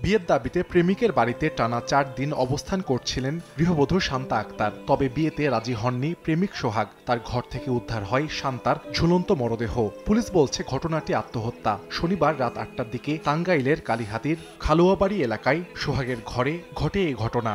বিয়ের দাবিতে প্রেমিকের বাড়িতে টানা ৪ দিন অবস্থান করছিলেন গৃহবধূ শান্তা আক্তার। তবে বিয়েতে রাজি হননি প্রেমিক সোহাগ। তার ঘর থেকে উদ্ধার হয় শান্তার ঝুলন্ত মরদেহ। পুলিশ বলছে ঘটনাটি আত্মহত্যা। শনিবার রাত ৮টার দিকে টাঙ্গাইলের কালীহাতির খালুয়াবাড়ি এলাকায় সোহাগের ঘরে ঘটে এ ঘটনা।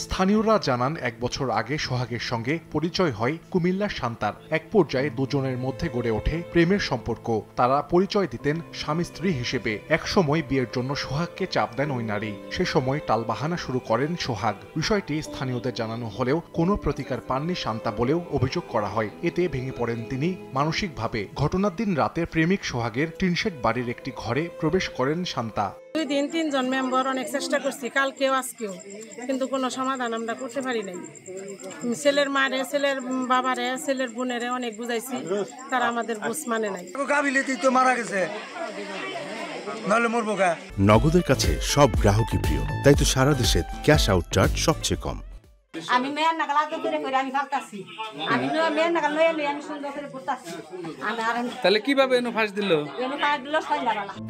স্থানীয়রা জানান ১ বছর আগে সোহাগের সঙ্গে পরিচয় হয় কুমিল্লার শান্তার। এক পর্যায়ে দুজনের মধ্যে গড়ে ওঠে প্রেমের সম্পর্ক। তারা পরিচয় দিতেন স্বামী স্ত্রী হিসেবে। একসময় বিয়ের জন্য সোহাগকে চাপ দেন ওই নারী। সে সময় টালবাহানা শুরু করেন সোহাগ। বিষয়টি স্থানীয়দের জানানো হলেও কোনো প্রতিকার পাননি শান্তা বলেও অভিযোগ করা হয়। এতে ভেঙে পড়েন তিনি মানসিকভাবে। ঘটনার দিন রাতে প্রেমিক সোহাগের টিনশেড বাড়ির একটি ঘরে প্রবেশ করেন শান্তা। 2 দিন 3 জন মেম্বার অনেক চেষ্টা করছি, কালকেও আজকেও, কিন্তু কোনো সমাধান আমরা করতে পারি নাই। ছেলের মারে, ছেলের বাবারে, ছেলের বোনেরে অনেক বুঝাইছি, তারা আমাদের বুঝ মানে নাই। মারা গেছে, নগদের কাছে সব গ্রাহকই প্রিয়, তাই তো সারা দেশে ক্যাশ আউট চার্জ সবচেয়ে কম। আমি মেয়ের নাগাল আগে করে আমি ভাবতাছি, আমি মেয়ের নাগাল লয়ে আমি সুন্দর করে পড়তাছি। তাহলে কিভাবে এনো ফাঁস দিল?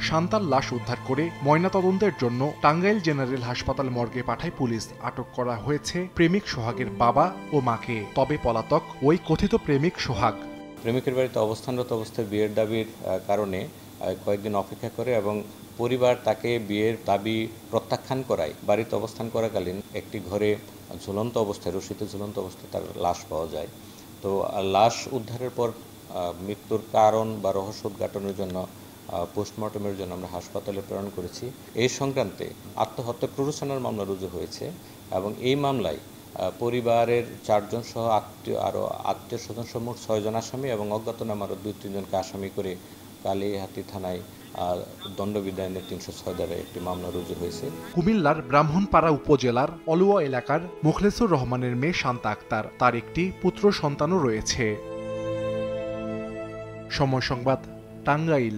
শান্তার লাশ উদ্ধার করে ময়নাতদন্তের জন্য টাঙ্গাইল জেনারেল হাসপাতাল মর্গে পাঠায় পুলিশ। আটক করা হয়েছে প্রেমিক সোহাগের বাবা ও মাকে। তবে পলাতক ওই কথিত প্রেমিক সোহাগ। প্রেমিকের বাড়িতে অবস্থানরত অবস্থায় বিয়ের দাবির কারণে কয়েকদিন অপেক্ষা করে এবং পরিবার তাকে বিয়ের দাবি প্রত্যাখ্যান করায় বাড়িতে অবস্থান করাকালীন একটি ঘরে ঝুলন্ত অবস্থায়, রশিতে ঝুলন্ত অবস্থায় তার লাশ পাওয়া যায়। তো লাশ উদ্ধারের পর মৃত্যুর কারণ বা রহস্য উদ্ঘাটনের জন্য পোস্টমর্টমের জন্য আমরা হাসপাতালে প্রেরণ করেছি। এই সংক্রান্তে আত্মহত্যা প্ররোচনার মামলা রুজু হয়েছে এবং এই মামলায় পরিবারের 4 জন সহ আত্মীয় স্বজন সহ মোট 6 জন আসামি এবং অজ্ঞাতনামা আরও 2-3 জনকে আসামি করে কালীহাতি থানায় দণ্ডবিধানের 306 ধারায় একটি মামলা রুজু হয়েছে। কুমিল্লার ব্রাহ্মণপাড়া উপজেলার অলুয়া এলাকার মোখলেসুর রহমানের মেয়ে শান্তা আক্তার। তার একটি পুত্র সন্তানও রয়েছে। সময় সংবাদ, টাঙ্গাইল।